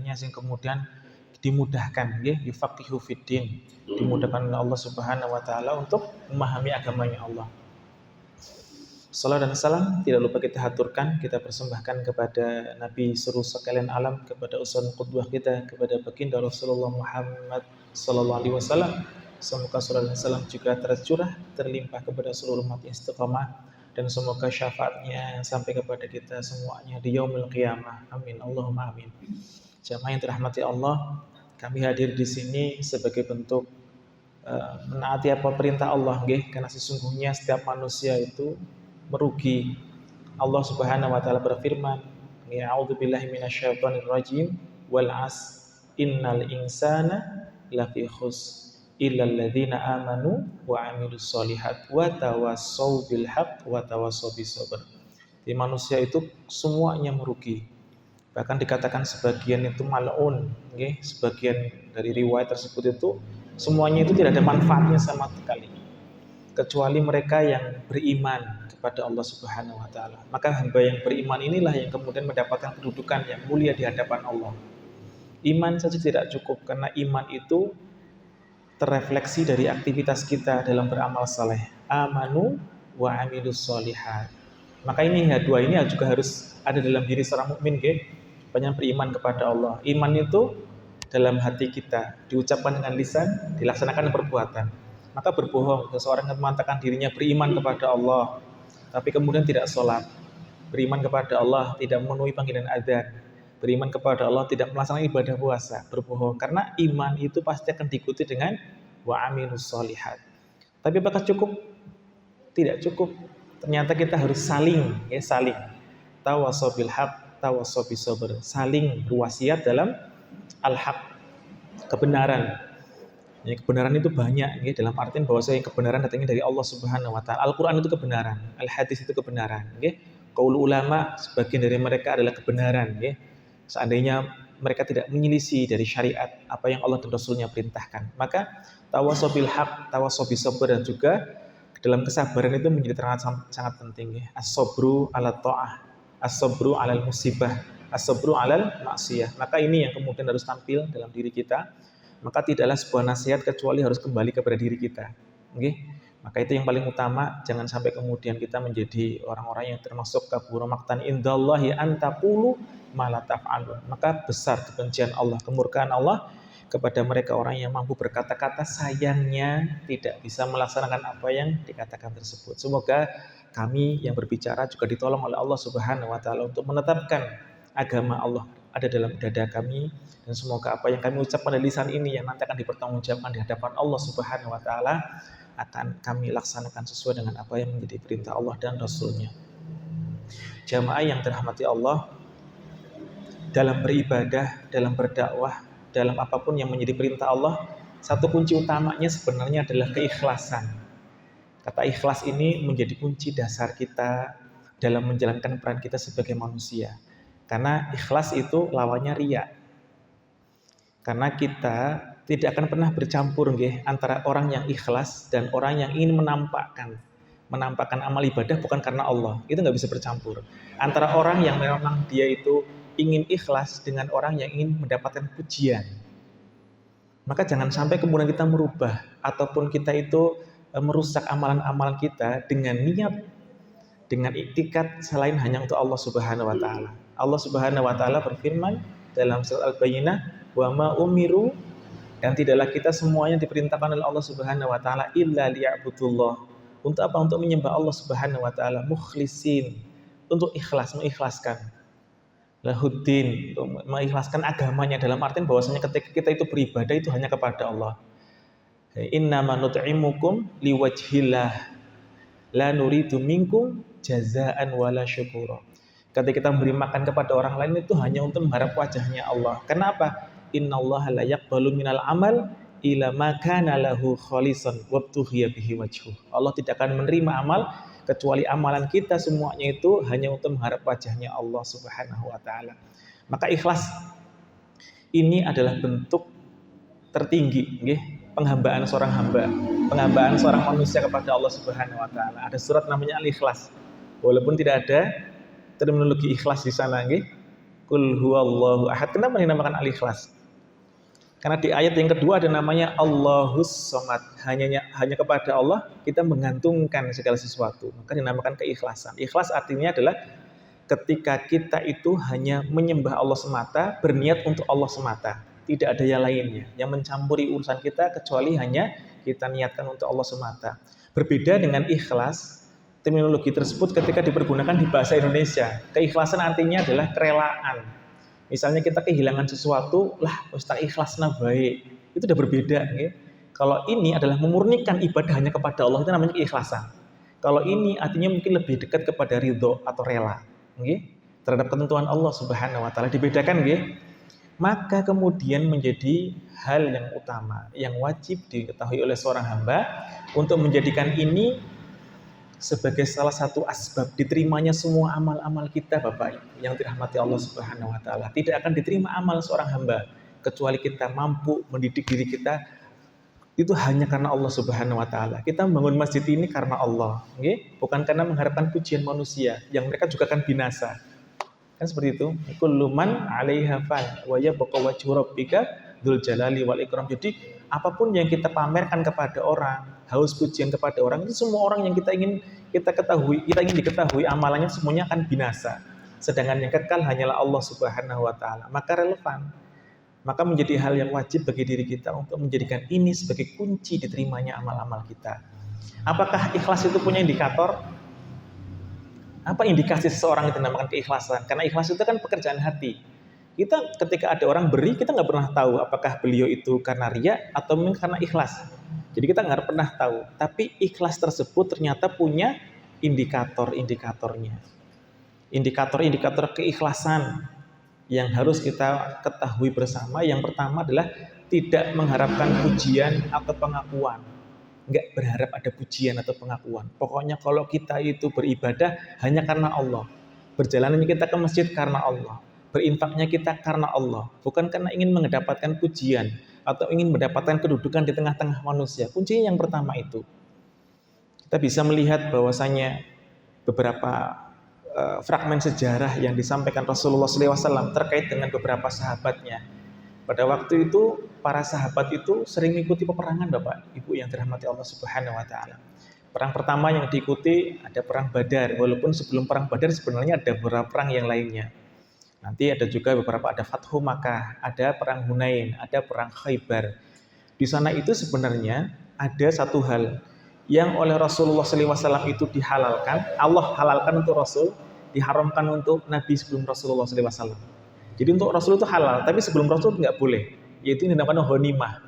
hidayahnya sing kemudian dimudahkan nggih, yufaqihu fiddin, dimudahkan oleh Allah Subhanahu wa taala untuk memahami agamanya Allah. Salam dan salam tidak lupa kita haturkan, kita persembahkan kepada Nabi seluruh sekalian alam, kepada uswatun qudwah kita, kepada baginda Rasulullah Muhammad sallallahu alaihi wasallam. Semoga salam dan salam juga tercurah, terlimpah kepada seluruh umat istiqamah, dan semoga syafaatnya sampai kepada kita semuanya di yaumil qiyamah. Amin Allahumma amin. Jamaah yang dirahmati Allah, kami hadir di sini sebagai bentuk menaati apa perintah Allah nggih, karena sesungguhnya setiap manusia itu merugi. Allah Subhanahu wa taala berfirman, "Ya a'udzubillahi minasyaitonir rajim, wal 'as innal insana lafi khus illal ladzina amanu wa 'amilus sholihat wa tawassaw bil haqq wa tawassaw bis sabr." Di manusia itu semuanya merugi. Bahkan dikatakan sebagian itu mal'un, nggih, sebagian dari riwayat tersebut itu semuanya itu tidak ada manfaatnya sama sekali, kecuali mereka yang beriman kepada Allah Subhanahu wa taala. Maka hamba yang beriman inilah yang kemudian mendapatkan kedudukan yang mulia di hadapan Allah. Iman saja tidak cukup, karena iman itu terrefleksi dari aktivitas kita dalam beramal saleh. Amanu wa amilus sholihat. Maka ini dua ini juga harus ada dalam diri seorang mukmin, nggih. Banyak beriman kepada Allah. Iman itu dalam hati kita, diucapkan dengan lisan, dilaksanakan dengan perbuatan. Maka berbohong seseorang yang mengatakan dirinya beriman kepada Allah, tapi kemudian tidak sholat. Beriman kepada Allah, tidak memenuhi panggilan adzan. Beriman kepada Allah, tidak melaksanakan ibadah puasa. Berbohong, karena iman itu pasti akan diikuti dengan wa amilus sholihat. Tapi apakah cukup? Tidak cukup. Ternyata kita harus saling tawassaw bil haqq, tawassaw bis sabr, saling berwasiat dalam al-haq, kebenaran. Ya, kebenaran itu banyak, ya, dalam artian bahwasanya kebenaran datangnya dari Allah Subhanahu wa taala. Al-Qur'an itu kebenaran, al-hadis itu kebenaran, ya. Qaul ulama sebagian dari mereka adalah kebenaran, ya. Seandainya mereka tidak menyelisih dari syariat apa yang Allah dan Rasulnya perintahkan, maka tawassaw bil haq, tawassaw bis sabr, dan juga dalam kesabaran itu menjadi sangat penting, ya. As-sabru 'ala ta'ah, as-sabru 'alal musibah, as-sabru 'alal maksiyah. Maka ini yang kemudian harus tampil dalam diri kita. Maka tidaklah sebuah nasihat kecuali harus kembali kepada diri kita. Okay? Maka itu yang paling utama, jangan sampai kemudian kita menjadi orang-orang yang termasuk kabura maqtan indallahi an taqulu ma la taf'alun. Maka besar kebencian Allah, kemurkaan Allah kepada mereka orang yang mampu berkata-kata, sayangnya tidak bisa melaksanakan apa yang dikatakan tersebut. Semoga kami yang berbicara juga ditolong oleh Allah Subhanahu wa taala untuk menetapkan agama Allah ada dalam dada kami, dan semoga apa yang kami ucapkan dari lisan ini yang nanti akan dipertanggungjawabkan di hadapan Allah Subhanahu wa taala akan kami laksanakan sesuai dengan apa yang menjadi perintah Allah dan Rasul-Nya. Jamaah yang dirahmati Allah, dalam beribadah, dalam berdakwah, dalam apapun yang menjadi perintah Allah, satu kunci utamanya sebenarnya adalah keikhlasan. Kata ikhlas ini menjadi kunci dasar kita dalam menjalankan peran kita sebagai manusia. Karena ikhlas itu lawannya riya. Karena kita tidak akan pernah bercampur antara orang yang ikhlas dan orang yang ingin menampakkan amal ibadah bukan karena Allah. Itu nggak bisa bercampur. Antara orang yang memang dia itu ingin ikhlas dengan orang yang ingin mendapatkan pujian. Maka jangan sampai kemudian kita merubah ataupun kita itu merusak amalan-amalan kita dengan niat, dengan iktikad selain hanya untuk Allah Subhanahu wa taala. Allah Subhanahu wa taala berfirman dalam surat Al-Bayyinah, "Wa ma umiru," dan tidaklah kita semuanya diperintahkan oleh Allah Subhanahu wa taala illa liya'budullah. Untuk apa? Untuk menyembah Allah Subhanahu wa taala mukhlisin, untuk mengikhlaskan lahuddin, untuk mengikhlaskan agamanya, dalam artian bahwasanya ketika kita itu beribadah itu hanya kepada Allah. Innama nut'imukum liwajhillah la nuridu minkum jazaan wala syukura. Ketika kita memberi makan kepada orang lain itu hanya untuk mengharap wajahnya Allah. Kenapa? Innallaha la yaqbalu minal amal ila ma kana lahu khalisan wabtughiya bihi wajhuh. Allah tidak akan menerima amal kecuali amalan kita semuanya itu hanya untuk mengharap wajahnya Allah Subhanahu wa taala. Maka ikhlas ini adalah bentuk tertinggi, penghambaan seorang hamba, penghambaan seorang manusia kepada Allah Subhanahu wa taala. Ada surat namanya Al-Ikhlas. Walaupun tidak ada terminologi ikhlas di sana, Qul huwallahu ahad. Kenapa dinamakan Al-Ikhlas? Karena di ayat yang kedua ada namanya Allahus Somad. Hanya kepada Allah kita menggantungkan segala sesuatu. Maka dinamakan keikhlasan. Ikhlas artinya adalah ketika kita itu hanya menyembah Allah semata, berniat untuk Allah semata. Tidak ada yang lainnya yang mencampuri urusan kita kecuali hanya kita niatkan untuk Allah semata. Berbeda dengan ikhlas, terminologi tersebut ketika dipergunakan di bahasa Indonesia. Keikhlasan artinya adalah kerelaan. Misalnya kita kehilangan sesuatu, lah tak ikhlasna baik. Itu udah berbeda. Ya. Kalau ini adalah memurnikan ibadah hanya kepada Allah, itu namanya keikhlasan. Kalau ini artinya mungkin lebih dekat kepada ridho atau rela. Ya. Terhadap ketentuan Allah Subhanahu Wa Taala dibedakan. Ya. Maka kemudian menjadi hal yang utama, yang wajib diketahui oleh seorang hamba untuk menjadikan ini sebagai salah satu asbab diterimanya semua amal-amal kita, Bapak yang dirahmati Allah Subhanahu Wa Taala. Tidak akan diterima amal seorang hamba kecuali kita mampu mendidik diri kita itu hanya karena Allah Subhanahu Wa Taala. Kita membangun masjid ini karena Allah, okay? Bukan karena mengharapkan pujian manusia yang mereka juga akan binasa. Kan seperti itu. Kullu man 'alaiha fan wa yabqa wajhu rabbika dzul jalali wal ikram. Jadi apapun yang kita pamerkan kepada orang, haus pujian kepada orang, itu semua orang yang kita ingin diketahui amalannya semuanya akan binasa. Sedangkan yang kekal hanyalah Allah Subhanahu Wa Taala. Maka relevan. Maka menjadi hal yang wajib bagi diri kita untuk menjadikan ini sebagai kunci diterimanya amal-amal kita. Apakah ikhlas itu punya indikator? Apa indikasi seseorang itu dinamakan keikhlasan? Karena ikhlas itu kan pekerjaan hati. Kita ketika ada orang beri, kita nggak pernah tahu apakah beliau itu karena riya atau memang karena ikhlas. Jadi kita nggak pernah tahu. Tapi ikhlas tersebut ternyata punya indikator-indikatornya. Indikator-indikator keikhlasan yang harus kita ketahui bersama. Yang pertama adalah tidak mengharapkan pujian atau pengakuan. Nggak berharap ada pujian atau pengakuan. Pokoknya kalau kita itu beribadah hanya karena Allah. Berjalannya kita ke masjid karena Allah. Berinfaknya kita karena Allah. Bukan karena ingin mendapatkan pujian atau ingin mendapatkan kedudukan di tengah-tengah manusia. Kuncinya yang pertama itu. Kita bisa melihat bahwasanya beberapa fragmen sejarah yang disampaikan Rasulullah SAW terkait dengan beberapa sahabatnya. Pada waktu itu, para sahabat itu sering mengikuti peperangan, Bapak, Ibu yang dirahmati Allah Subhanahu Wa Taala. Perang pertama yang diikuti ada perang Badar, walaupun sebelum perang Badar sebenarnya ada beberapa perang yang lainnya. Nanti ada juga beberapa, ada Fathu Makkah, ada perang Hunain, ada perang Khaybar. Di sana itu sebenarnya ada satu hal yang oleh Rasulullah SAW itu dihalalkan, Allah halalkan untuk Rasul, diharamkan untuk Nabi sebelum Rasulullah SAW. Jadi untuk Rasul itu halal, tapi sebelum Rasul nggak boleh. Yaitu yang dinamakan ghanimah.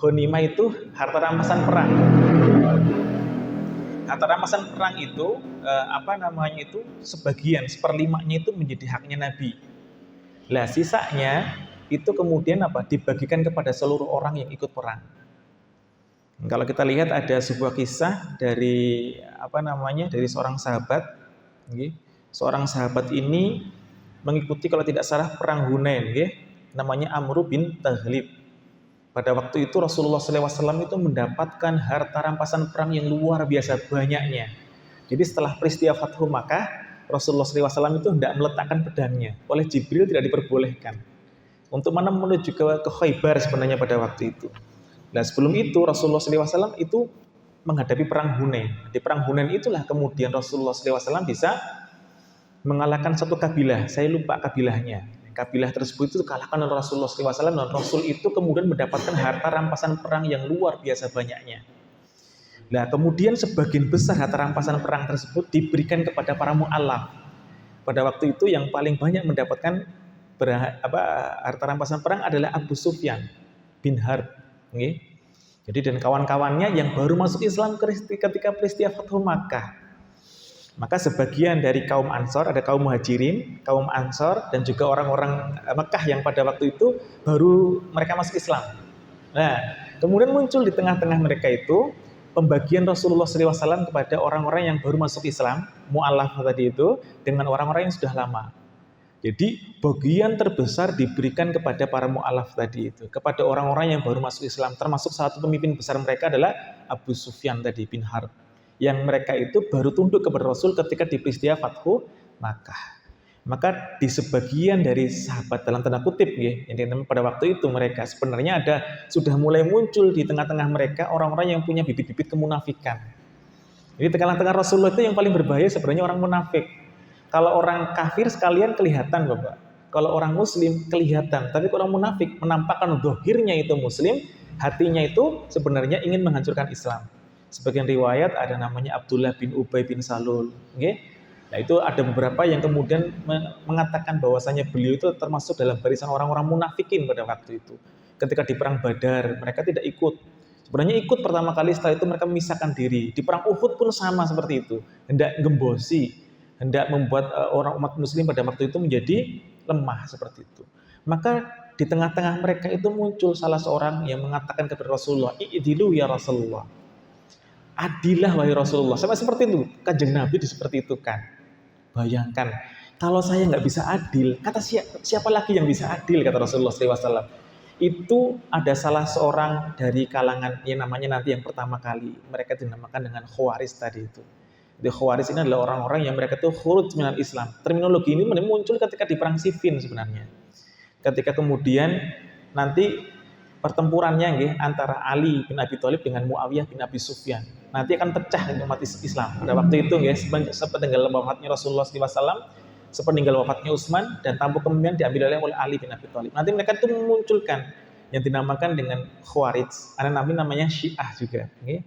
Ghanimah itu harta rampasan perang. Harta rampasan perang itu sebagian, seperlimanya itu menjadi haknya Nabi. Lah sisanya itu kemudian dibagikan kepada seluruh orang yang ikut perang. Kalau kita lihat ada sebuah kisah dari dari seorang sahabat. Seorang sahabat ini mengikuti kalau tidak salah perang Hunain, namanya Amr bin Taghlib. Pada waktu itu Rasulullah SAW itu mendapatkan harta rampasan perang yang luar biasa banyaknya. Jadi setelah peristiwa Fathu Makkah, Rasulullah SAW itu hendak meletakkan pedangnya. Oleh Jibril tidak diperbolehkan. Untuk mana menuju ke Khaybar sebenarnya pada waktu itu. Nah sebelum itu Rasulullah SAW itu menghadapi perang Hunain. Di perang Hunain itulah kemudian Rasulullah SAW bisa mengalahkan satu kabilah, saya lupa kabilahnya. Kabilah tersebut itu kalahkan oleh Rasulullah SAW dan Rasul itu kemudian mendapatkan harta rampasan perang yang luar biasa banyaknya. Nah kemudian sebagian besar harta rampasan perang tersebut diberikan kepada para mu'allaf. Pada waktu itu yang paling banyak mendapatkan harta rampasan perang adalah Abu Sufyan bin Harb. Jadi dan kawan-kawannya yang baru masuk Islam ketika peristiwa Fathu Makkah. Maka sebagian dari kaum Ansor, ada kaum Muhajirin, kaum Ansor, dan juga orang-orang Mekah yang pada waktu itu baru mereka masuk Islam. Nah, kemudian muncul di tengah-tengah mereka itu pembagian Rasulullah SAW kepada orang-orang yang baru masuk Islam, mu'alaf tadi itu, dengan orang-orang yang sudah lama. Jadi bagian terbesar diberikan kepada para mu'alaf tadi itu, kepada orang-orang yang baru masuk Islam, termasuk satu pemimpin besar mereka adalah Abu Sufyan tadi bin Harb. Yang mereka itu baru tunduk kepada Rasul ketika di peristiwa Fathu Makkah. Maka di sebagian dari sahabat dalam tanda kutip ya, yang pada waktu itu mereka sebenarnya sudah mulai muncul di tengah-tengah mereka orang-orang yang punya bibit-bibit kemunafikan. Jadi tengah-tengah Rasulullah itu yang paling berbahaya sebenarnya orang munafik. Kalau orang kafir sekalian kelihatan Bapak. Kalau orang muslim kelihatan. Tapi kalau orang munafik menampakkan dohirnya itu muslim, hatinya itu sebenarnya ingin menghancurkan Islam. Sebagian riwayat ada namanya Abdullah bin Ubay bin Salul. Okay? Nah itu ada beberapa yang kemudian mengatakan bahwasanya beliau itu termasuk dalam barisan orang-orang munafikin pada waktu itu. Ketika di perang Badar mereka tidak ikut. Sebenarnya ikut pertama kali, setelah itu mereka memisahkan diri. Di perang Uhud pun sama seperti itu. Hendak gembosi, hendak membuat orang umat muslim pada waktu itu menjadi lemah seperti itu. Maka di tengah-tengah mereka itu muncul salah seorang yang mengatakan kepada Rasulullah, "I'dilu ya Rasulullah." Adilah wahai Rasulullah. Sampai seperti itu. Kanjeng Nabi seperti itu kan. Bayangkan, kalau saya nggak bisa adil, kata siapa lagi yang bisa adil, kata Rasulullah SAW. Itu ada salah seorang dari kalangan yang namanya nanti yang pertama kali mereka dinamakan dengan Khawaris tadi itu. Jadi Khawaris ini adalah orang-orang yang mereka itu khuruj minal Islam. Terminologi ini muncul ketika di perang Siffin sebenarnya. Ketika kemudian nanti pertempurannya antara Ali bin Abi Thalib dengan Muawiyah bin Abi Sufyan. Nanti akan pecah umat Islam. Pada waktu itu sepeninggal wafatnya Rasulullah SAW, sepeninggal wafatnya Utsman, dan tampuk kemudian diambil oleh Ali bin Abi Thalib. Nanti mereka itu memunculkan yang dinamakan dengan Khawarij. Ada namanya Syiah juga. Ya,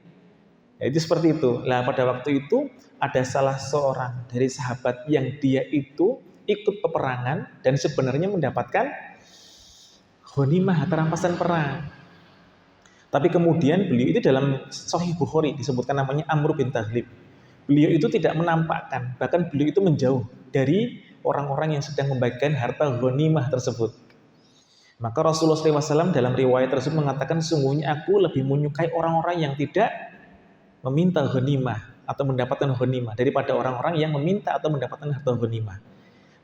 itu seperti itu. Nah pada waktu itu ada salah seorang dari sahabat yang dia itu ikut peperangan dan sebenarnya mendapatkan ghanimah, harta rampasan perang. Tapi kemudian beliau itu dalam Sahih Bukhari disebutkan namanya Amr bin Taghlib. Beliau itu tidak menampakkan, bahkan beliau itu menjauh dari orang-orang yang sedang membagikan harta ghanimah tersebut. Maka Rasulullah SAW dalam riwayat tersebut mengatakan, sungguhnya aku lebih menyukai orang-orang yang tidak meminta ghanimah atau mendapatkan ghanimah daripada orang-orang yang meminta atau mendapatkan harta ghanimah.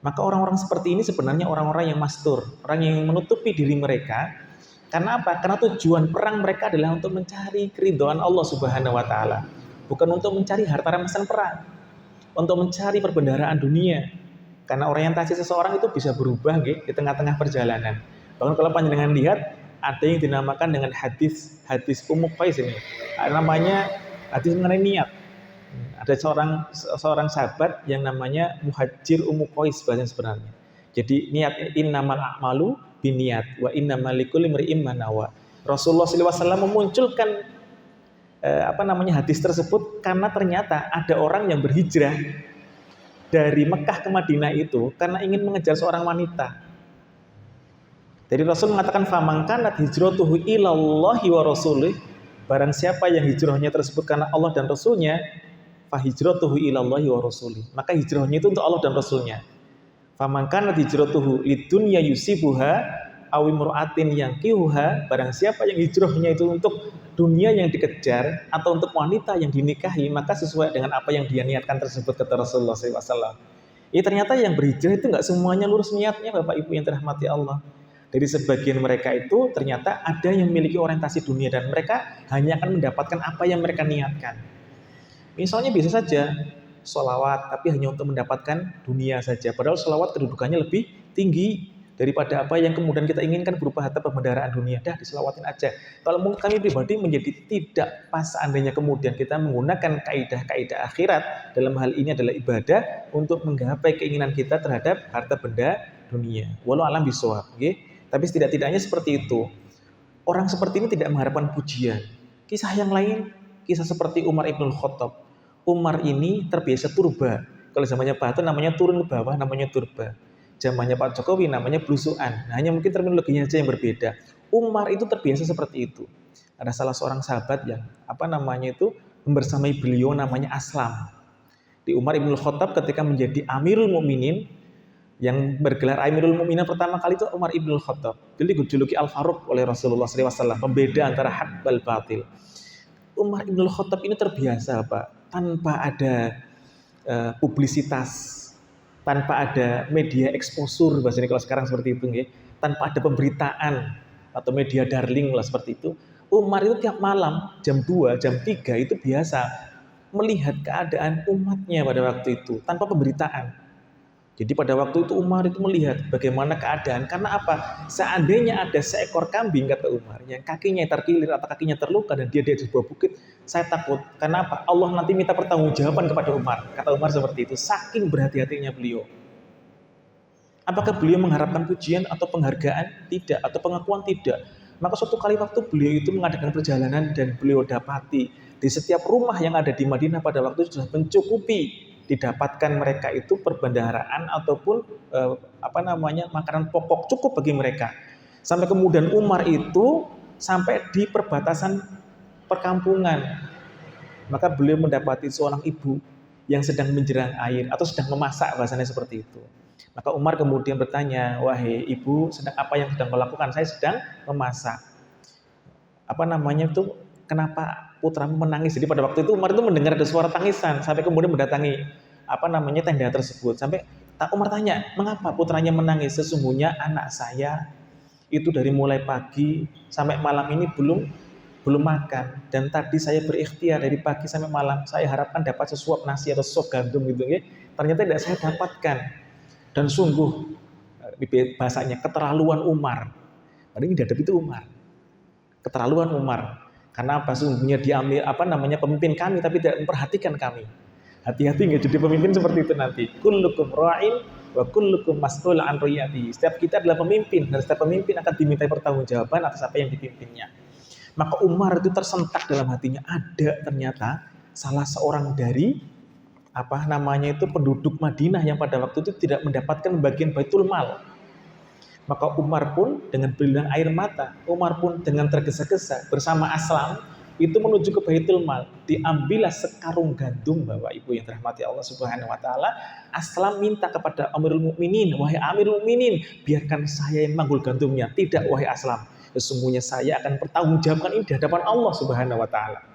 Maka orang-orang seperti ini sebenarnya orang-orang yang mastur, orang yang menutupi diri mereka. Karena apa? Karena tujuan perang mereka adalah untuk mencari keridhaan Allah Subhanahu wa taala, bukan untuk mencari harta rampasan perang, untuk mencari perbendaharaan dunia. Karena orientasi seseorang itu bisa berubah di tengah-tengah perjalanan. Bahkan kalau panjenengan lihat, ada yang dinamakan dengan hadis Ummu Qais ini. Namanya hadis mengenai niat. Ada seorang sahabat yang namanya Muhajir Ummu Qais bahasa sebenarnya. Jadi niat innamal a'malu biniat wa innamal likulli imri'in ma nawa. Rasulullah SAW memunculkan hadis tersebut karena ternyata ada orang yang berhijrah dari Mekah ke Madinah itu karena ingin mengejar seorang wanita. Jadi Rasul mengatakan faman kanat hijratuhu ilallahi wa rasulih, barang siapa yang hijrahnya tersebut karena Allah dan Rasulnya, fa hijratuhu ilallahi wa rasulih, maka hijrahnya itu untuk Allah dan Rasulnya. Faman kanat hijratuhu lidunya yusibuha aw imra'atin yankihuha, barang siapa yang hijrahnya itu untuk dunia yang dikejar atau untuk wanita yang dinikahi, maka sesuai dengan apa yang dia niatkan tersebut, kata Rasulullah SAW. Ternyata yang berhijrah itu nggak semuanya lurus niatnya, Bapak Ibu yang dirahmati Allah. Dari sebagian mereka itu ternyata ada yang memiliki orientasi dunia dan mereka hanya akan mendapatkan apa yang mereka niatkan. Misalnya bisa saja sholawat, tapi hanya untuk mendapatkan dunia saja. Padahal sholawat kedudukannya lebih tinggi daripada apa yang kemudian kita inginkan berupa harta perbendaharaan dunia. Dah diselawatin aja. Kalau menurut kami pribadi menjadi tidak pas seandainya kemudian kita menggunakan kaidah-kaidah akhirat, dalam hal ini adalah ibadah untuk menggapai keinginan kita terhadap harta benda dunia. Walau alam bisawab. Tapi setidak-tidaknya seperti itu. Orang seperti ini tidak mengharapkan pujian. Kisah yang lain, kisah seperti Umar ibn Khattab. Umar ini terbiasa turba. Kalau zamannya Pak Harto namanya turun ke bawah, namanya turba. Zamannya Pak Jokowi namanya blusukan. Nah, hanya mungkin terminologinya saja yang berbeda. Umar itu terbiasa seperti itu. Ada salah seorang sahabat yang membersamai beliau namanya Aslam. Di Umar ibn Khattab ketika menjadi Amirul Mukminin, yang bergelar Amirul Mukminin pertama kali itu Umar ibn Khattab. Jadi dijuluki Al-Faruq oleh Rasulullah SAW, pembeda antara hak dan batil. Umar ibn Khattab ini terbiasa, Pak, tanpa ada publisitas, tanpa ada media exposure, bahasanya kalau sekarang seperti itu, tanpa ada pemberitaan atau media darling lah seperti itu. Umar itu tiap malam jam 2, jam 3 itu biasa melihat keadaan umatnya pada waktu itu tanpa pemberitaan. Jadi pada waktu itu Umar itu melihat bagaimana keadaan. Karena apa? Seandainya ada seekor kambing, kata Umar, yang kakinya terkilir atau kakinya terluka dan dia di sebuah bukit, saya takut. Karena apa? Allah nanti minta pertanggungjawaban kepada Umar. Kata Umar seperti itu. Saking berhati-hatinya beliau. Apakah beliau mengharapkan pujian atau penghargaan? Tidak. Atau pengakuan? Tidak. Maka suatu kali waktu beliau itu mengadakan perjalanan dan beliau dapati di setiap rumah yang ada di Madinah pada waktu itu sudah mencukupi didapatkan mereka itu perbendaharaan ataupun makanan pokok cukup bagi mereka. Sampai kemudian Umar itu sampai di perbatasan perkampungan. Maka beliau mendapati seorang ibu yang sedang menjerang air atau sedang memasak, bahasanya seperti itu. Maka Umar kemudian bertanya, "Wahai ibu, sedang apa yang sedang kau lakukan?" "Saya sedang memasak." Kenapa putramu menangis? Jadi pada waktu itu Umar itu mendengar ada suara tangisan sampai kemudian mendatangi tenda tersebut. Sampai Umar tanya, "Mengapa putranya menangis?" "Sesungguhnya anak saya itu dari mulai pagi sampai malam ini belum makan, dan tadi saya berikhtiar dari pagi sampai malam, saya harapkan dapat sesuap nasi atau sesuap gandum gitu ya. Ternyata tidak saya dapatkan. Dan sungguh bahasanya keterlaluan Umar." Padahal ini dihadapi itu Umar. Keterlaluan Umar. Karena apa? Sungguhnya diambil pemimpin kami tapi tidak memperhatikan kami. Hati-hati nggak jadi pemimpin seperti itu nanti. Kullukum ra'in wa kullukum mas'ul an ra'iyatihi. Setiap kita adalah pemimpin dan setiap pemimpin akan dimintai pertanggungjawaban atas apa yang dipimpinnya. Maka Umar itu tersentak dalam hatinya, ada ternyata salah seorang dari penduduk Madinah yang pada waktu itu tidak mendapatkan bagian Baitul Mal. Maka Umar pun dengan berilang air mata, Umar pun dengan tergesa-gesa bersama Aslam itu menuju ke Baitul Mal. Diambillah sekarung gandum, Bapak Ibu yang dirahmati Allah Subhanahu wa taala. Aslam minta kepada Amirul Mukminin, "Wahai Amirul Mukminin, biarkan saya yang manggul gandumnya." "Tidak, wahai Aslam. Sesungguhnya saya akan pertanggungjawabkan ini di hadapan Allah Subhanahu wa taala."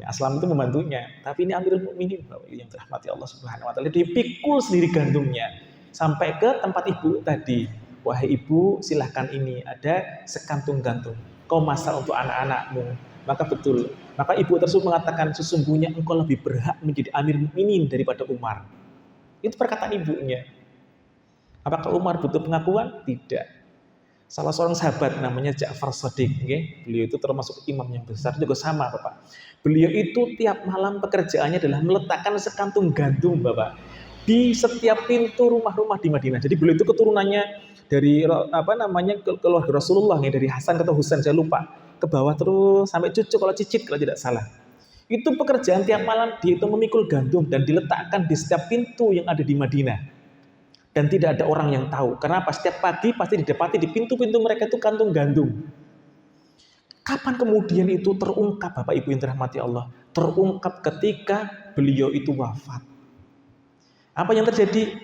Aslam itu membantunya, tapi ini Amirul Mukminin, Bapak Ibu yang dirahmati Allah Subhanahu wa taala, dipikul sendiri gandumnya sampai ke tempat ibu tadi. "Wahai ibu, silahkan ini ada sekantung gandum. Kau masak untuk anak-anakmu." Maka betul. Maka ibu tersebut mengatakan, "Sesungguhnya engkau lebih berhak menjadi Amir Mukminin daripada Umar." Itu perkataan ibunya. Apakah Umar butuh pengakuan? Tidak. Salah seorang sahabat namanya Ja'far Shadiq, beliau itu termasuk imam yang besar, juga sama Bapak. Beliau itu tiap malam pekerjaannya adalah meletakkan sekantung gandum, Bapak, di setiap pintu rumah-rumah di Madinah. Jadi beliau itu keturunannya dari keluarga Rasulullah, dari Hasan atau Husain, saya lupa, ke bawah terus sampai cucu kalau cicit kalau tidak salah. Itu pekerjaan tiap malam dia itu memikul gandum dan diletakkan di setiap pintu yang ada di Madinah. Dan tidak ada orang yang tahu. Kenapa? Setiap pagi pasti didapati di pintu-pintu mereka itu kantung gandum. Kapan kemudian itu terungkap, Bapak Ibu yang dirahmati Allah? Terungkap ketika beliau itu wafat. Apa yang terjadi?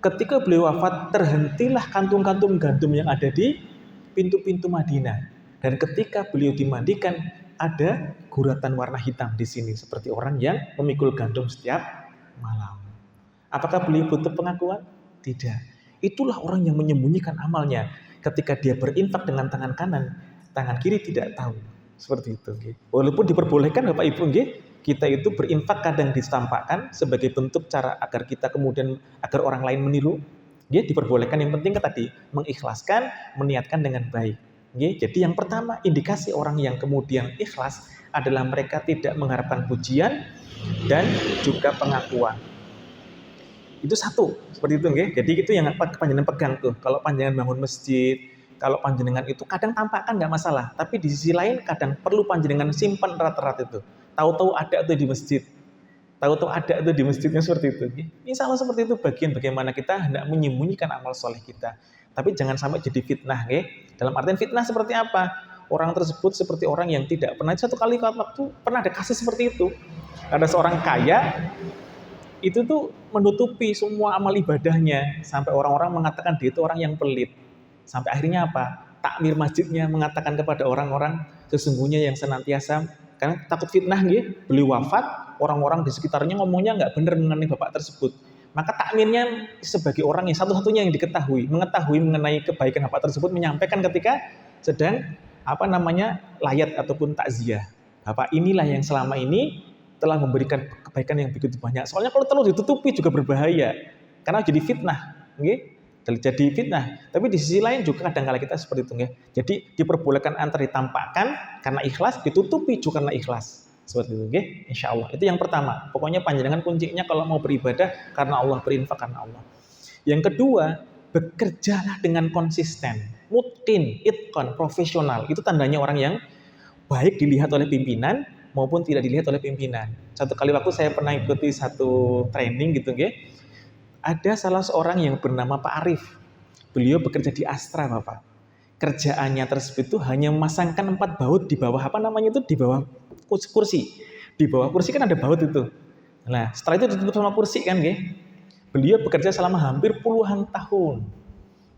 Ketika beliau wafat, terhentilah kantung-kantung gandum yang ada di pintu-pintu Madinah. Dan ketika beliau dimandikan, ada guratan warna hitam di sini, seperti orang yang memikul gandum setiap malam. Apakah beliau butuh pengakuan? Tidak. Itulah orang yang menyembunyikan amalnya. Ketika dia berinfak dengan tangan kanan, tangan kiri tidak tahu. Seperti itu. Walaupun diperbolehkan Bapak Ibu, kita itu berinfak kadang ditampakkan sebagai bentuk cara agar kita kemudian agar orang lain meniru. Diperbolehkan, yang penting tadi mengikhlaskan, meniatkan dengan baik. Jadi yang pertama, indikasi orang yang kemudian ikhlas adalah mereka tidak mengharapkan pujian dan juga pengakuan. Itu satu, seperti itu Jadi itu yang panjenengan pegang tuh. Kalau panjenengan bangun masjid, kalau panjenengan itu kadang tampakkan nggak masalah, tapi di sisi lain kadang perlu panjenengan simpan erat-erat itu. Tahu-tahu ada tuh di masjid. Tahu-tahu ada itu di masjidnya, seperti itu. Insya Allah seperti itu bagian bagaimana kita hendak menyembunyikan amal soleh kita. Tapi jangan sampai jadi fitnah. Dalam artian fitnah seperti apa? Orang tersebut seperti orang yang tidak pernah. Satu kali waktu pernah ada kasus seperti itu. Ada seorang kaya, itu tuh menutupi semua amal ibadahnya. Sampai orang-orang mengatakan dia itu orang yang pelit. Sampai akhirnya apa? Takmir masjidnya mengatakan kepada orang-orang, sesungguhnya yang senantiasa, karena takut fitnah, beliau wafat, orang-orang di sekitarnya ngomongnya nggak benar mengenai bapak tersebut. Maka takmirnya sebagai orang yang satu-satunya yang mengetahui mengenai kebaikan bapak tersebut, menyampaikan ketika sedang layat ataupun takziah. Bapak inilah yang selama ini telah memberikan kebaikan yang begitu banyak. Soalnya kalau terlalu ditutupi juga berbahaya. Karena jadi fitnah, nggih. Jadi fitnah. Tapi di sisi lain juga kadang-kala kita seperti itu, nggih. Jadi diperbolehkan antara ditampakkan karena ikhlas, ditutupi juga karena ikhlas. Seperti itu, nggih. Insyaallah. Itu yang pertama. Pokoknya panjenengan kuncinya kalau mau beribadah karena Allah, berinfak karena Allah. Yang kedua, bekerjalah dengan konsisten, mutqin, itqan, profesional. Itu tandanya orang yang baik dilihat oleh pimpinan maupun tidak dilihat oleh pimpinan. Satu kali waktu saya pernah ikuti satu training gitu, nggih. Ada salah seorang yang bernama Pak Arif. Beliau bekerja di Astra, Bapak. Kerjaannya tersebut itu hanya memasangkan 4 baut di bawah apa namanya itu, di bawah kursi. Di bawah kursi kan ada baut itu. Nah, setelah itu ditutup sama kursi kan, nggih. Beliau bekerja selama hampir puluhan tahun.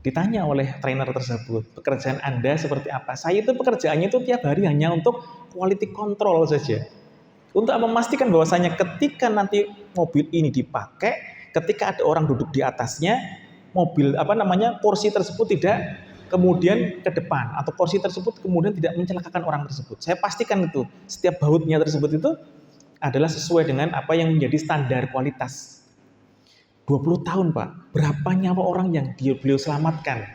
Ditanya oleh trainer tersebut, pekerjaan Anda seperti apa? Saya itu pekerjaannya itu tiap hari hanya untuk quality control saja. Untuk memastikan bahwasanya ketika nanti mobil ini dipakai, ketika ada orang duduk di atasnya, mobil kursi tersebut tidak kemudian ke depan atau kursi tersebut kemudian tidak mencelakakan orang tersebut. Saya pastikan itu setiap bautnya tersebut itu adalah sesuai dengan apa yang menjadi standar kualitas. 20 tahun, Pak. Berapa nyawa orang yang beliau selamatkan?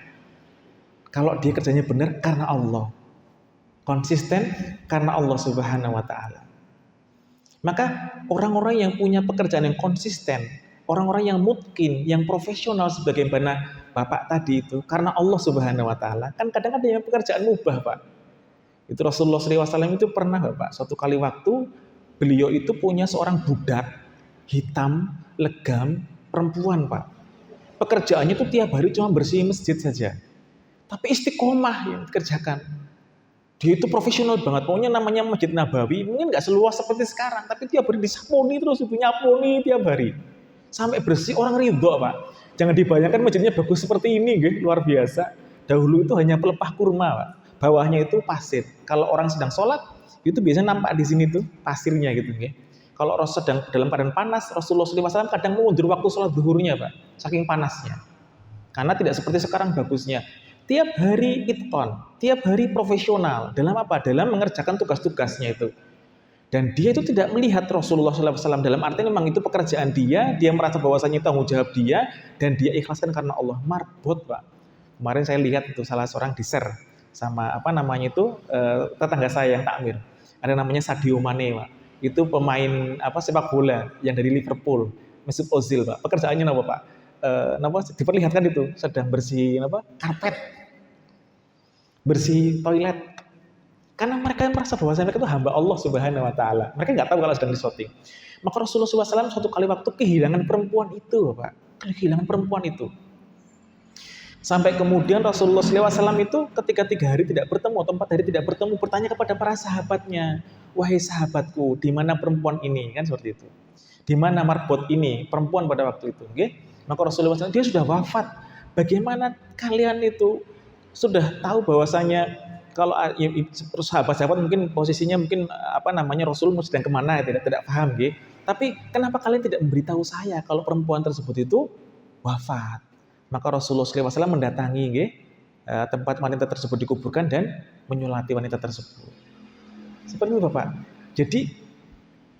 Kalau dia kerjanya benar karena Allah. Konsisten karena Allah Subhanahu wa taala. Maka orang-orang yang punya pekerjaan yang konsisten, orang-orang yang mutqin, yang profesional sebagaimana Bapak tadi itu, karena Allah Subhanahu wa taala, kan kadang ada yang pekerjaan mubah, Pak. Itu Rasulullah SAW itu pernah, Bapak, suatu kali waktu beliau itu punya seorang budak hitam, legam, perempuan, Pak. Pekerjaannya itu tiap hari cuma bersihin masjid saja. Tapi istiqomah yang dikerjakan. Dia itu profesional banget, pokoknya namanya Masjid Nabawi, mungkin nggak seluas seperti sekarang, tapi tiap hari disaponi terus, itu nyaponi tiap hari. Sampai bersih, orang ridho, Pak. Jangan dibayangkan masjidnya bagus seperti ini, gitu, luar biasa. Dahulu itu hanya pelepah kurma, Pak. Bawahnya itu pasir. Kalau orang sedang sholat, itu biasanya nampak di sini tuh pasirnya gitu, gitu. Kalau sedang dalam keadaan panas, Rasulullah SAW kadang mengundur waktu sholat zuhurnya, Pak. Saking panasnya. Karena tidak seperti sekarang bagusnya. Tiap hari itqan, tiap hari profesional. Dalam apa? Dalam mengerjakan tugas-tugasnya itu. Dan dia itu tidak melihat Rasulullah SAW dalam arti memang itu pekerjaan dia merasa bahwasanya tanggung jawab dia, dan dia ikhlaskan karena Allah. Marbot, Pak. Kemarin saya lihat itu salah seorang di-share sama tetangga saya yang takmir. Ada namanya Sadio Mane, Pak. Itu pemain sepak bola yang dari Liverpool, Mesut Ozil, Pak. Pekerjaannya apa, Pak? Diperlihatkan itu sedang bersih karpet, bersih toilet, karena mereka yang merasa bahwa mereka itu hamba Allah Subhanahu wa taala. Mereka nggak tahu kalau sedang disyuting. Maka Rasulullah SAW suatu kali waktu kehilangan perempuan itu, Pak. Kehilangan perempuan itu. Sampai kemudian Rasulullah SAW itu ketika 3 hari tidak bertemu atau 4 hari tidak bertemu, bertanya kepada para sahabatnya, wahai sahabatku, di mana perempuan ini? Kan seperti itu. Di mana marbot ini? Perempuan pada waktu itu. Okay? Maka Rasulullah SAW, dia sudah wafat. Bagaimana kalian itu sudah tahu bahwasanya kalau sahabat-sahabat mungkin posisinya Rasul sedang kemana, tidak paham, gitu. Tapi kenapa kalian tidak memberitahu saya kalau perempuan tersebut itu wafat? Maka Rasulullah SAW mendatangi tempat wanita tersebut dikuburkan dan menyolati wanita tersebut. Seperti itu, Bapak. Jadi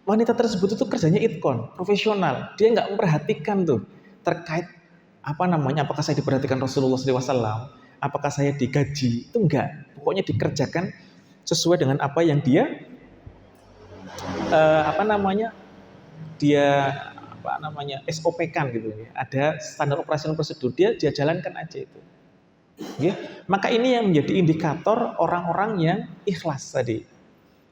wanita tersebut itu kerjanya itqan, profesional. Dia nggak memperhatikan tuh terkait apakah saya diperhatikan Rasulullah SAW, apakah saya digaji, itu enggak. Pokoknya dikerjakan sesuai dengan apa yang dia SOP-kan gitu ya. Ada standar operasional prosedur, dia jalankan aja itu. Ya. Maka ini yang menjadi indikator orang-orang yang ikhlas tadi.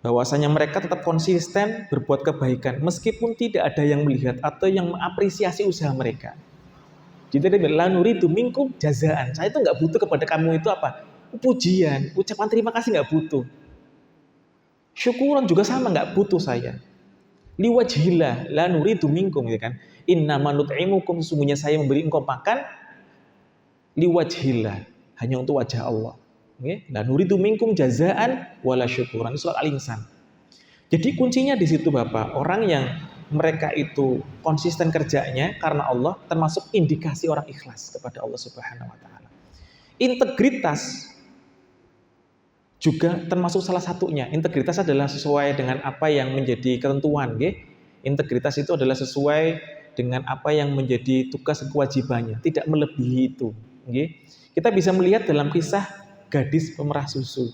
Bahwasanya mereka tetap konsisten berbuat kebaikan meskipun tidak ada yang melihat atau yang mengapresiasi usaha mereka. Jadi dia bilang, la nuridu minkum jazaan. Saya itu enggak butuh kepada kamu itu pujian, ucapan terima kasih enggak butuh. Syukuran juga sama enggak butuh saya. Liwajhillah la nuridu minkum, gitu kan. Innama nut'imukum, sesungguhnya saya memberi engkau makan liwajhillah, hanya untuk wajah Allah. Nggih, la nuridu minkum jazaan wala syukuran. Surat Al-Insan. Jadi kuncinya di situ, Bapak. Orang yang mereka itu konsisten kerjanya karena Allah, termasuk indikasi orang ikhlas kepada Allah Subhanahu wa taala. Integritas juga termasuk salah satunya. Integritas adalah sesuai dengan apa yang menjadi ketentuan, nggih. Integritas itu adalah sesuai dengan apa yang menjadi tugas dan kewajibannya, tidak melebihi itu. Kita bisa melihat dalam kisah gadis pemerah susu.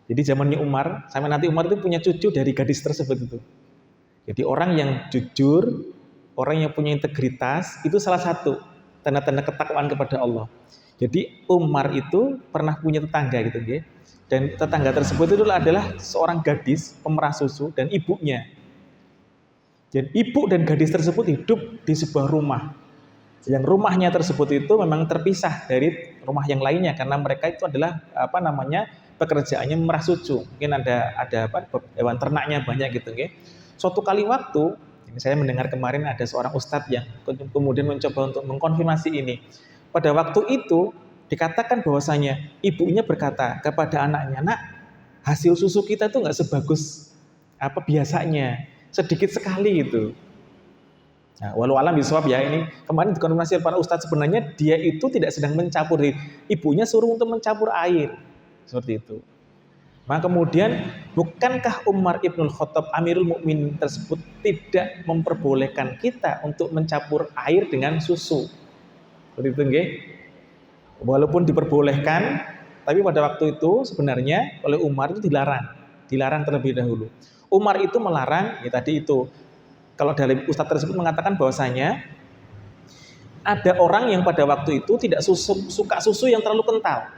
Jadi zamannya Umar, sampai nanti Umar itu punya cucu dari gadis tersebut itu. Jadi orang yang jujur, orang yang punya integritas, itu salah satu tanda-tanda ketakwaan kepada Allah. Jadi Umar itu pernah punya tetangga gitu, dan tetangga tersebut itu adalah seorang gadis pemerah susu dan ibunya. Dan ibu dan gadis tersebut hidup di sebuah rumah. Yang rumahnya tersebut itu memang terpisah dari rumah yang lainnya karena mereka itu adalah pekerjaannya memerah susu. Mungkin ada hewan ternaknya banyak gitu, Suatu kali waktu, ini saya mendengar kemarin ada seorang ustadz yang kemudian mencoba untuk mengkonfirmasi ini. Pada waktu itu dikatakan bahwasanya ibunya berkata kepada anaknya, "Nak, hasil susu kita tuh nggak sebagus biasanya, sedikit sekali itu." Nah, walau alam bisawab ya, ini kemarin dikonfirmasi para ustadz, sebenarnya dia itu tidak sedang mencampur, ibunya suruh untuk mencampur air seperti itu. Maka kemudian bukankah Umar Ibnul Khattab Amirul Mukminin tersebut tidak memperbolehkan kita untuk mencampur air dengan susu? Seperti itu, nggih. Walaupun diperbolehkan, tapi pada waktu itu sebenarnya oleh Umar itu dilarang terlebih dahulu. Umar itu melarang, ya tadi itu. Kalau dari ustadz tersebut mengatakan bahwasanya ada orang yang pada waktu itu tidak suka susu yang terlalu kental.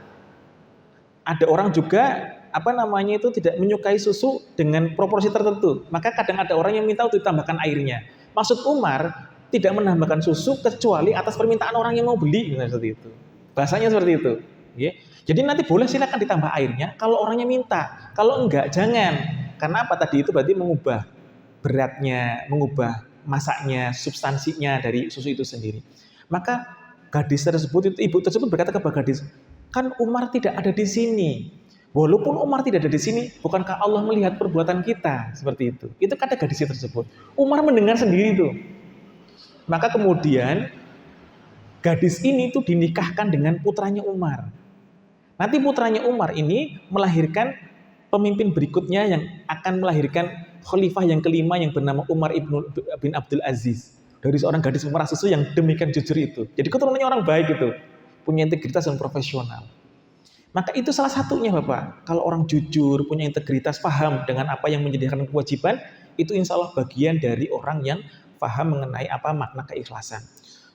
Ada orang juga tidak menyukai susu dengan proporsi tertentu. Maka kadang ada orang yang minta untuk ditambahkan airnya. Maksud Umar tidak menambahkan susu kecuali atas permintaan orang yang mau beli, seperti itu. Bahasanya seperti itu. Jadi nanti boleh silakan ditambah airnya kalau orangnya minta. Kalau enggak jangan. Karena tadi itu berarti mengubah beratnya, mengubah masaknya, substansinya dari susu itu sendiri. Maka gadis tersebut, ibu tersebut berkata kepada gadis, "Kan Umar tidak ada di sini. Walaupun Umar tidak ada di sini, bukankah Allah melihat perbuatan kita?" Seperti itu. Itu kata gadisnya tersebut. Umar mendengar sendiri itu. Maka kemudian gadis ini tuh dinikahkan dengan putranya Umar. Nanti putranya Umar ini melahirkan pemimpin berikutnya yang akan melahirkan khalifah yang kelima yang bernama Umar bin Abdul Aziz. Dari seorang gadis pemerah susu yang demikian jujur itu. Jadi keturunannya orang baik itu. Punya integritas dan profesional. Maka itu salah satunya Bapak. Kalau orang jujur, punya integritas, paham dengan apa yang menjadi kewajiban, itu insya Allah bagian dari orang yang paham mengenai makna keikhlasan.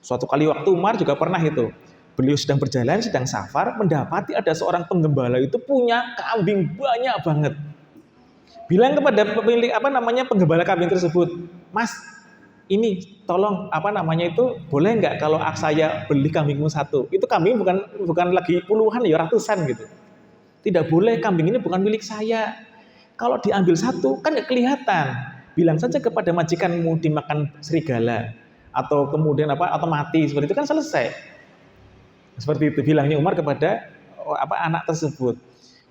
Suatu kali waktu Umar juga pernah itu. Beliau sedang berjalan, sedang safar, mendapati ada seorang penggembala itu punya kambing banyak banget. Bilang kepada pemilik penggembala kambing tersebut, "Mas, ini tolong boleh nggak kalau saya beli kambingmu satu?" Itu kambing bukan lagi puluhan ya, ratusan gitu. "Tidak boleh, kambing ini bukan milik saya. Kalau diambil satu kan nggak kelihatan. Bilang saja kepada majikanmu dimakan serigala atau kemudian atau mati, seperti itu kan selesai." Seperti itu bilangnya Umar kepada anak tersebut.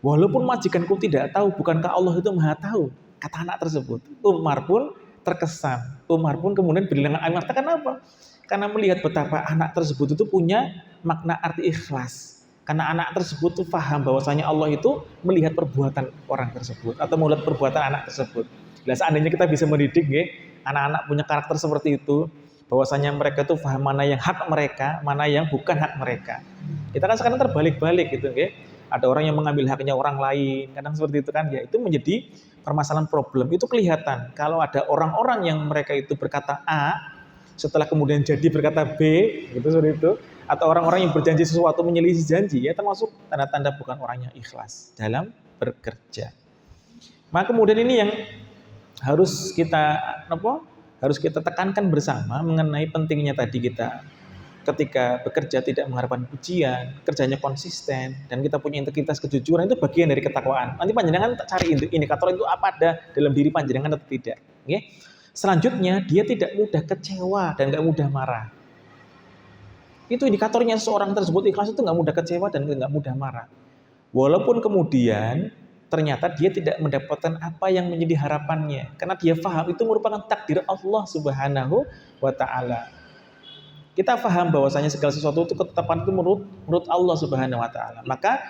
"Walaupun majikanku tidak tahu, bukankah Allah itu Maha tahu?" Kata anak tersebut. Umar pun terkesan. Umar pun kemudian bilang, kenapa? Karena melihat betapa anak tersebut itu punya makna arti ikhlas. Karena anak tersebut itu paham bahwasanya Allah itu melihat perbuatan orang tersebut atau melihat perbuatan anak tersebut. Nah, seandainya kita bisa mendidik anak-anak punya karakter seperti itu, bahwasanya mereka itu paham mana yang hak mereka, mana yang bukan hak mereka. Kita kan sekarang terbalik-balik gitu, Ada orang yang mengambil haknya orang lain, kadang seperti itu kan, ya itu menjadi permasalahan problem. Itu kelihatan kalau ada orang-orang yang mereka itu berkata A, setelah kemudian jadi berkata B, gitu seperti itu, atau orang-orang yang berjanji sesuatu menyelisih janji, ya termasuk tanda-tanda bukan orang yang ikhlas dalam bekerja. Maka kemudian ini yang harus kita tekankan bersama mengenai pentingnya tadi kita ketika bekerja tidak mengharapkan pujian, kerjanya konsisten, dan kita punya integritas kejujuran, itu bagian dari ketakwaan. Nanti panjenengan cari indikator itu apa ada dalam diri panjenengan atau tidak. Selanjutnya, dia tidak mudah kecewa dan nggak mudah marah. Itu indikatornya seorang tersebut ikhlas itu nggak mudah kecewa dan nggak mudah marah. Walaupun kemudian ternyata dia tidak mendapatkan apa yang menjadi harapannya, karena dia paham itu merupakan takdir Allah Subhanahu wa Ta'ala. Kita paham bahwasanya segala sesuatu itu ketetapan itu menurut Allah Subhanahu wa Ta'ala. Maka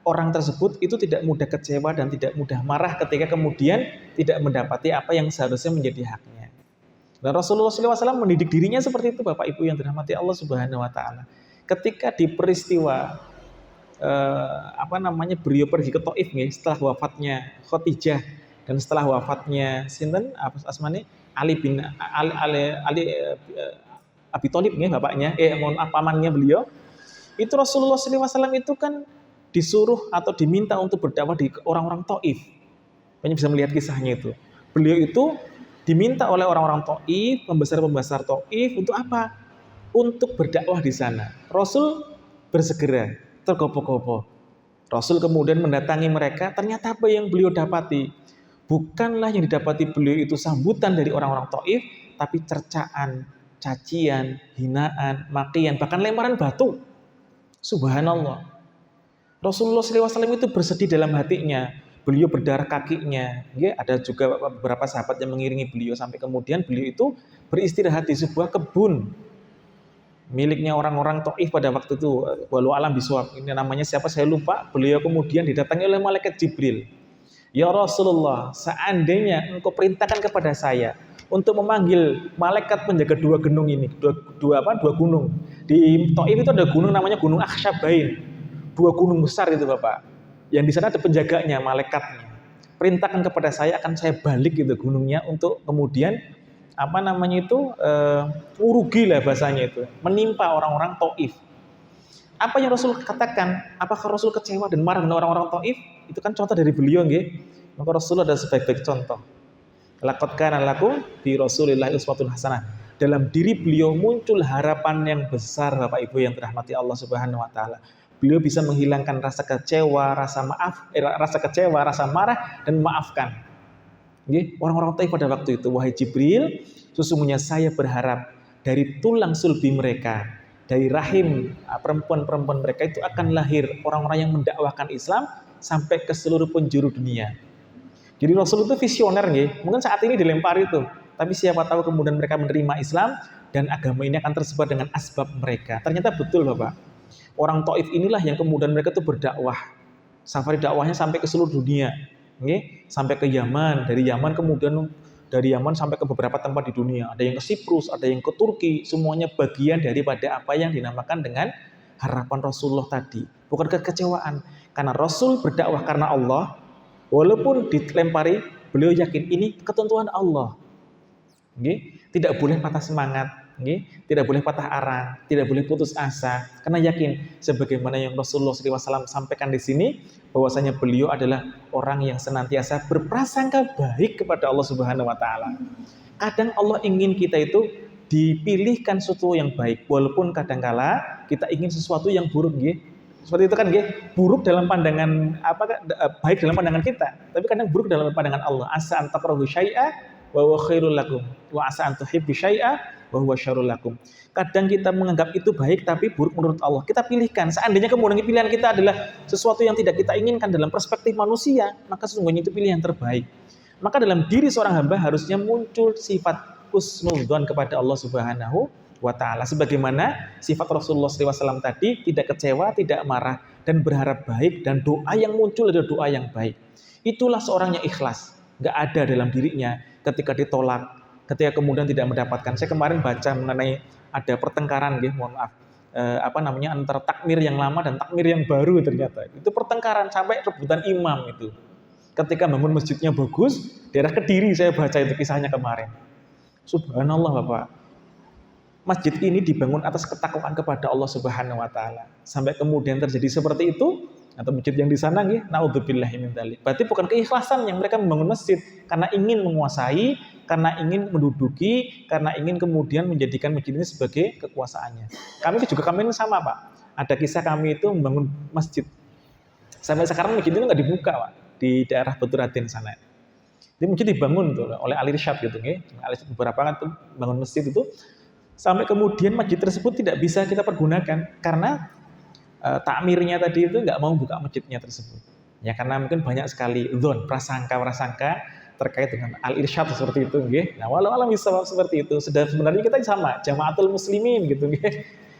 orang tersebut itu tidak mudah kecewa dan tidak mudah marah ketika kemudian tidak mendapati apa yang seharusnya menjadi haknya. Dan Rasulullah SAW mendidik dirinya seperti itu, Bapak Ibu yang dirahmati Allah Subhanahu Wa Taala. Ketika di peristiwa beliau pergi ke Taif nih, setelah wafatnya Khadijah dan setelah wafatnya sinten asmane Ali bin Abi Thalib nih bapaknya, pamannya beliau. Itu Rasulullah SAW itu kan disuruh atau diminta untuk berdakwah di orang-orang Taif. Banyak bisa melihat kisahnya itu. Beliau itu diminta oleh orang-orang Taif, pembesar-pembesar Taif untuk apa? Untuk berdakwah di sana. Rasul bersegera, tergopoh-gopoh. Rasul kemudian mendatangi mereka, ternyata apa yang beliau dapati? Bukanlah yang didapati beliau itu sambutan dari orang-orang Taif, tapi cercaan, cacian, hinaan, makian, bahkan lemparan batu. Subhanallah. Rasulullah SAW itu bersedih dalam hatinya. Beliau berdarah kakinya. Ya, ada juga beberapa sahabat yang mengiringi beliau sampai kemudian beliau itu beristirahat di sebuah kebun miliknya orang-orang Taif pada waktu itu. Walau alam biswab. Ini namanya siapa saya lupa. Beliau kemudian didatangi oleh malaikat Jibril. Ya Rasulullah, seandainya engkau perintahkan kepada saya untuk memanggil malaikat penjaga dua gunung ini, dua gunung. Di Taif itu ada gunung namanya Gunung Akhsyabain. Dua gunung besar itu Bapak. Yang di sana ada penjaganya, malaikatnya. Perintahkan kepada saya, akan saya balik gitu gunungnya untuk kemudian urugi lah bahasanya itu, menimpa orang-orang Taif. Apa yang Rasul katakan? Apakah Rasul kecewa dan marah dengan orang-orang Taif? Itu kan contoh dari beliau, nggih. Maka Rasul ada sebaik-baik contoh. Laqad kana lakum fi Rasulillahi uswatun hasanah. Dalam diri beliau muncul harapan yang besar, Bapak Ibu yang dirahmati Allah Subhanahu wa taala. Beliau bisa menghilangkan rasa kecewa, rasa marah dan memaafkan. Orang-orang Taif pada waktu itu, wahai Jibril, sesungguhnya saya berharap dari tulang sulbi mereka, dari rahim perempuan-perempuan mereka itu akan lahir orang-orang yang mendakwahkan Islam sampai ke seluruh penjuru dunia. Jadi Rasul itu visioner, mungkin saat ini dilempar itu, tapi siapa tahu kemudian mereka menerima Islam dan agama ini akan tersebar dengan asbab mereka. Ternyata betul Bapak. Orang Taif inilah yang kemudian mereka itu berdakwah. Safari dakwahnya sampai ke seluruh dunia. Sampai ke Yaman, dari Yaman sampai ke beberapa tempat di dunia. Ada yang ke Siprus, ada yang ke Turki, semuanya bagian daripada apa yang dinamakan dengan harapan Rasulullah tadi. Bukan kekecewaan, karena Rasul berdakwah karena Allah, walaupun dilempari, beliau yakin ini ketentuan Allah. Tidak boleh patah semangat, tidak boleh patah arang, tidak boleh putus asa, karena yakin sebagaimana yang Rasulullah SAW sampaikan di sini, bahwasanya beliau adalah orang yang senantiasa berprasangka baik kepada Allah Subhanahu wa taala. Kadang Allah ingin kita itu dipilihkan sesuatu yang baik, walaupun kadangkala kita ingin sesuatu yang buruk, seperti itu kan, buruk dalam pandangan baik dalam pandangan kita, tapi kadang buruk dalam pandangan Allah. Asa an takrahu syai'a wa huwa khairul lakum wa asa an tuhibbu syai'a wa huwa syarrul lakum. Kadang kita menganggap itu baik tapi buruk menurut Allah. Kita pilihkan. Seandainya kemudian pilihan kita adalah sesuatu yang tidak kita inginkan dalam perspektif manusia, maka sesungguhnya itu pilihan terbaik. Maka dalam diri seorang hamba harusnya muncul sifat husnudzon kepada Allah Subhanahu wa taala, sebagaimana sifat Rasulullah SAW tadi, tidak kecewa, tidak marah, dan berharap baik, dan doa yang muncul adalah doa yang baik. Itulah seorang yang ikhlas. Nggak ada dalam dirinya ketika ditolak, ketika kemudian tidak mendapatkan. Saya kemarin baca mengenai ada pertengkaran, mohon maaf, antara takmir yang lama dan takmir yang baru. Ternyata itu pertengkaran sampai rebutan imam itu. Ketika bangun masjidnya bagus, daerah Kediri saya baca itu kisahnya kemarin. Subhanallah Bapak. Masjid ini dibangun atas ketakwaan kepada Allah Subhanahu wa taala. Sampai kemudian terjadi seperti itu, atau masjid yang di sana naudzubillahi min dzalik. Berarti bukan keikhlasan yang mereka membangun masjid karena ingin menguasai, karena ingin menduduki, karena ingin kemudian menjadikan masjid ini sebagai kekuasaannya. Kami ini sama Pak. Ada kisah kami itu membangun masjid. Sampai sekarang masjid itu nggak dibuka Pak, di daerah Baturaden sana. Jadi masjid dibangun tuh oleh Ali Irsyad gitu, beberapa kan tuh bangun masjid itu. Sampai kemudian masjid tersebut tidak bisa kita pergunakan karena takmirnya tadi itu nggak mau buka masjidnya tersebut. Ya karena mungkin banyak sekali prasangka terkait dengan al-irsyad seperti itu, Nah, walau alam bisa seperti itu. Sebenarnya kita sama, jamaatul muslimin gitu,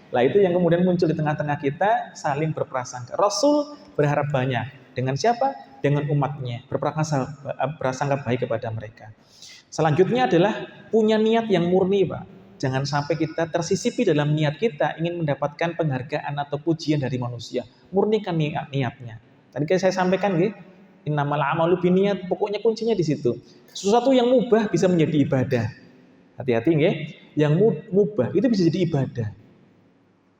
Lah itu yang kemudian muncul di tengah-tengah kita, saling berprasangka. Rasul berharap banyak dengan siapa? Dengan umatnya, berprasangka baik kepada mereka. Selanjutnya adalah punya niat yang murni, Pak. Jangan sampai kita tersisipi dalam niat kita ingin mendapatkan penghargaan atau pujian dari manusia. Murnikan niatnya. Tadi saya sampaikan, innamal a'malu binniyat, pokoknya kuncinya di situ. Sesuatu yang mubah bisa menjadi ibadah. Hati-hati, yang mubah itu bisa jadi ibadah.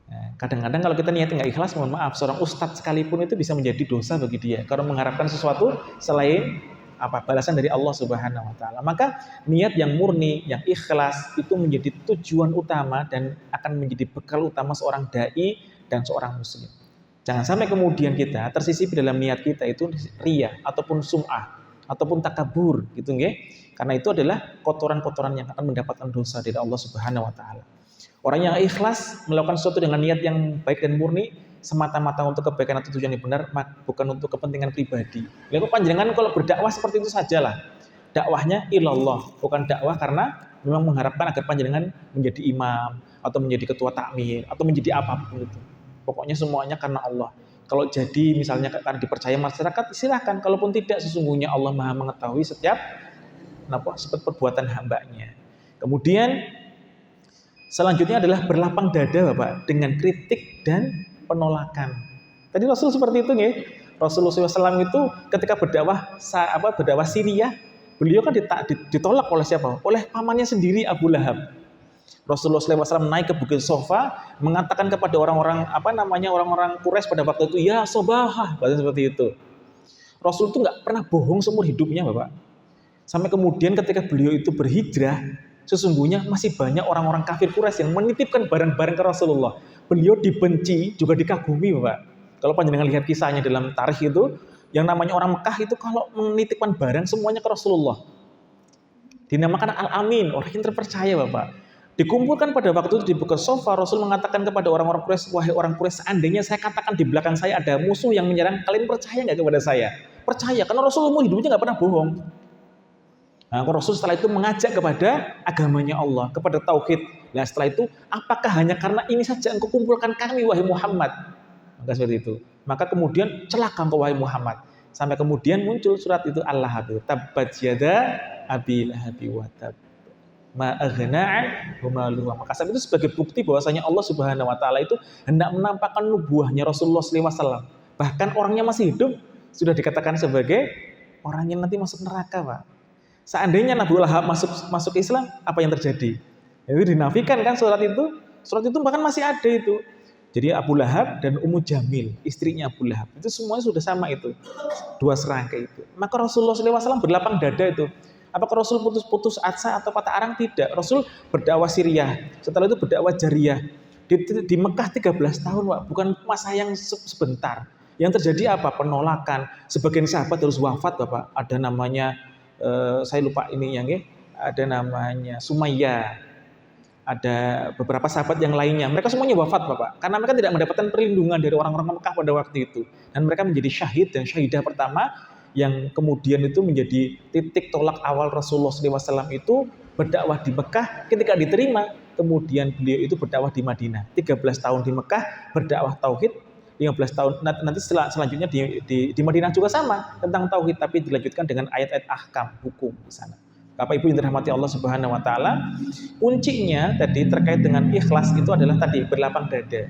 Nah, kadang-kadang kalau kita niatnya nggak ikhlas, mohon maaf, seorang ustadz sekalipun itu bisa menjadi dosa bagi dia karena mengharapkan sesuatu selain balasan dari Allah Subhanahu wa taala. Maka niat yang murni, yang ikhlas itu menjadi tujuan utama dan akan menjadi bekal utama seorang dai dan seorang muslim. Jangan sampai kemudian kita tersisipi dalam niat kita itu riya ataupun sum'ah ataupun takabur gitu Karena itu adalah kotoran-kotoran yang akan mendapatkan dosa dari Allah Subhanahu wa taala. Orang yang ikhlas melakukan sesuatu dengan niat yang baik dan murni semata-mata untuk kebaikan atau tujuan yang benar, bukan untuk kepentingan pribadi. Lalu panjenengan kalau berdakwah seperti itu sajalah. Dakwahnya ilallah, bukan dakwah karena memang mengharapkan agar panjenengan menjadi imam atau menjadi ketua takmir atau menjadi apapun itu. Pokoknya semuanya karena Allah. Kalau jadi misalnya karena dipercaya masyarakat, silahkan. Kalaupun tidak, sesungguhnya Allah Maha mengetahui setiap perbuatan hambanya. Kemudian selanjutnya adalah berlapang dada, Bapak, dengan kritik dan penolakan. Tadi Rasul seperti itu, Rasulullah SAW itu ketika berdakwah Syria, beliau kan ditolak oleh siapa? Oleh pamannya sendiri, Abu Lahab. Rasulullah SAW naik ke Bukit Sofa, mengatakan kepada orang-orang orang-orang Quraisy pada waktu itu, ya sobahah, bahasa seperti itu. Rasul itu nggak pernah bohong seumur hidupnya, Bapak. Sampai kemudian ketika beliau itu berhijrah, sesungguhnya masih banyak orang-orang kafir Quraisy yang menitipkan barang-barang ke Rasulullah. Beliau dibenci, juga dikagumi, Bapak. Kalau panjenengan lihat kisahnya dalam tarikh itu, yang namanya orang Mekah itu kalau menitipkan barang semuanya ke Rasulullah. Dinamakan Al-Amin, orang yang terpercaya, Bapak. Dikumpulkan pada waktu itu di Bukit Sofa, Rasul mengatakan kepada orang-orang Quraisy, wahai orang Quraisy, seandainya saya katakan di belakang saya ada musuh yang menyerang, kalian percaya nggak kepada saya? Percaya, karena Rasulullah hidupnya nggak pernah bohong. Nah, Rasul setelah itu mengajak kepada agamanya Allah, kepada tauhid. Nah, setelah itu, apakah hanya karena ini saja engkau kumpulkan kami, wahai Muhammad? Maka seperti itu. Maka kemudian celaka engkau, wahai Muhammad. Sampai kemudian muncul surat itu Al-Lahab. Tabbat yada abi lahabi wa tab. Ma aghna'a humaluhu. Maka saat itu sebagai bukti bahwasanya Allah Subhanahu wa taala itu hendak menampakkan nubuahnya Rasulullah SAW. Bahkan orangnya masih hidup sudah dikatakan sebagai orang yang nanti masuk neraka, Pak. Seandainya Abu Lahab masuk Islam, apa yang terjadi? Itu dinafikan kan surat itu. Surat itu bahkan masih ada itu. Jadi Abu Lahab dan Ummu Jamil, istrinya Abu Lahab, itu semuanya sudah sama itu. Dua serangkai itu. Maka Rasulullah SAW berlapang dada itu. Apakah Rasul putus asa atau patah arang? Tidak. Rasul berdakwah Syriah. Setelah itu berdakwah Jariyah. Di Mekah 13 tahun, Pak. Bukan masa yang sebentar. Yang terjadi apa? Penolakan. Sebagian sahabat harus wafat, Bapak. Ada namanya, saya lupa ini yang ada namanya Sumayyah. Ada beberapa sahabat yang lainnya. Mereka semuanya wafat, Bapak. Karena mereka tidak mendapatkan perlindungan dari orang-orang Mekah pada waktu itu. Dan mereka menjadi syahid dan syahidah pertama yang kemudian itu menjadi titik tolak awal Rasulullah SAW itu berdakwah di Mekah. Ketika diterima, kemudian beliau itu berdakwah di Madinah. 13 tahun di Mekah berdakwah tauhid, 15 tahun nanti selanjutnya di Madinah juga sama tentang tauhid, tapi dilanjutkan dengan ayat-ayat ahkam hukum di sana. Bapak Ibu yang dirahmati Allah Subhanahu wa taala, kuncinya tadi terkait dengan ikhlas itu adalah tadi berlapang dada.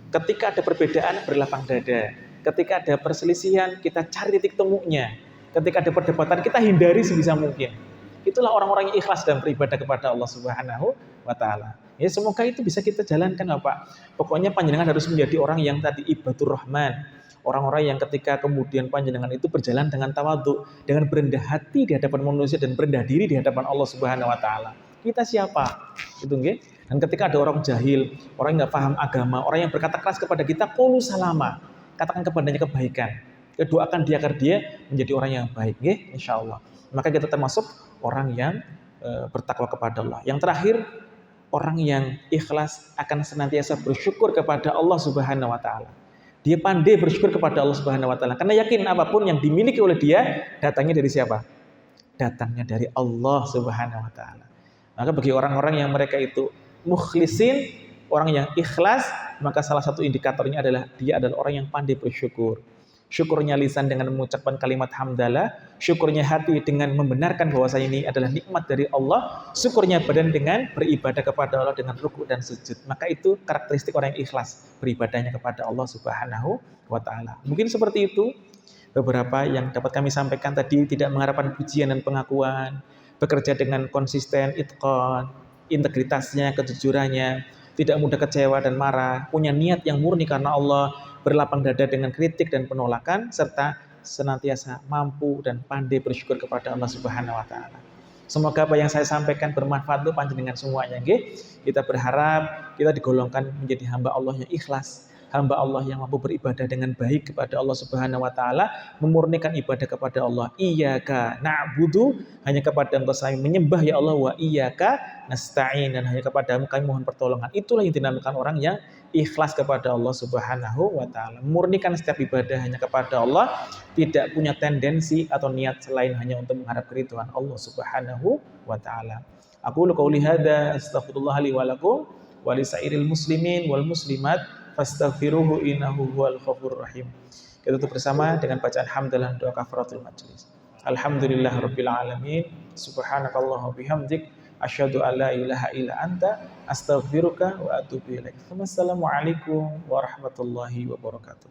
Ketika ada perbedaan, berlapang dada. Ketika ada perselisihan, kita cari titik temunya. Ketika ada perdebatan, kita hindari sebisa mungkin. Itulah orang-orang yang ikhlas dan beribadah kepada Allah Subhanahu wa taala. Ya, semoga itu bisa kita jalankan, Bapak. Pokoknya panjenengan harus menjadi orang yang tadi ibadur rahman. Orang-orang yang ketika kemudian panjenengan itu berjalan dengan tawadhu, dengan berendah hati di hadapan manusia dan berendah diri di hadapan Allah Subhanahu wa taala. Kita siapa? Itu nggih. Dan ketika ada orang jahil, orang yang enggak paham agama, orang yang berkata keras kepada kita, qulu salama. Katakan kepadanya kebaikan. Doakan dia agar dia menjadi orang yang baik, insyaallah. Maka kita termasuk orang yang bertakwa kepada Allah. Yang terakhir, orang yang ikhlas akan senantiasa bersyukur kepada Allah Subhanahu wa taala. Dia pandai bersyukur kepada Allah Subhanahu wa taala karena yakin apapun yang dimiliki oleh dia datangnya dari siapa? Datangnya dari Allah Subhanahu wa taala. Maka bagi orang-orang yang mereka itu mukhlisin, orang yang ikhlas, maka salah satu indikatornya adalah dia adalah orang yang pandai bersyukur. syukurnya lisan dengan mengucapkan kalimat hamdalah, syukurnya hati dengan membenarkan bahwasanya ini adalah nikmat dari Allah, syukurnya badan dengan beribadah kepada Allah dengan ruku dan sujud. Maka itu karakteristik orang yang ikhlas beribadahnya kepada Allah Subhanahu wa taala. Mungkin seperti itu beberapa yang dapat kami sampaikan tadi, tidak mengharapkan pujian dan pengakuan, bekerja dengan konsisten, itqan, integritasnya, kejujurannya, tidak mudah kecewa dan marah, punya niat yang murni karena Allah, berlapang dada dengan kritik dan penolakan, serta senantiasa mampu dan pandai bersyukur kepada Allah Subhanahu wa taala. Semoga apa yang saya sampaikan bermanfaat untuk panjenengan semuanya, nggih. Kita berharap kita digolongkan menjadi hamba Allah yang ikhlas, hamba Allah yang mampu beribadah dengan baik kepada Allah Subhanahu wa taala, memurnikan ibadah kepada Allah. Iyyaka na'budu, hanya kepada Engkau kami menyembah ya Allah, wa iyyaka nasta'in, dan hanya kepadamu kami mohon pertolongan. Itulah yang dinamakan orang yang ikhlas kepada Allah Subhanahu wa taala. Memurnikan setiap ibadah hanya kepada Allah, tidak punya tendensi atau niat selain hanya untuk mengharap keridhaan Allah Subhanahu wa taala. Aku qouli hadza astaghfirullah li wa lakum wa lisairil muslimin wal muslimat fastaghfiruhu innahu huwal ghafurur rahim. Kita tutup bersama dengan bacaan hamdalah doa kafaratul majelis. Alhamdulillahirabbil alamin. Subhanakallahumma bihamdik asyhadu an la ilaha illa anta astaghfiruka wa atubu ilaik. Wassalamualaikum warahmatullahi wabarakatuh.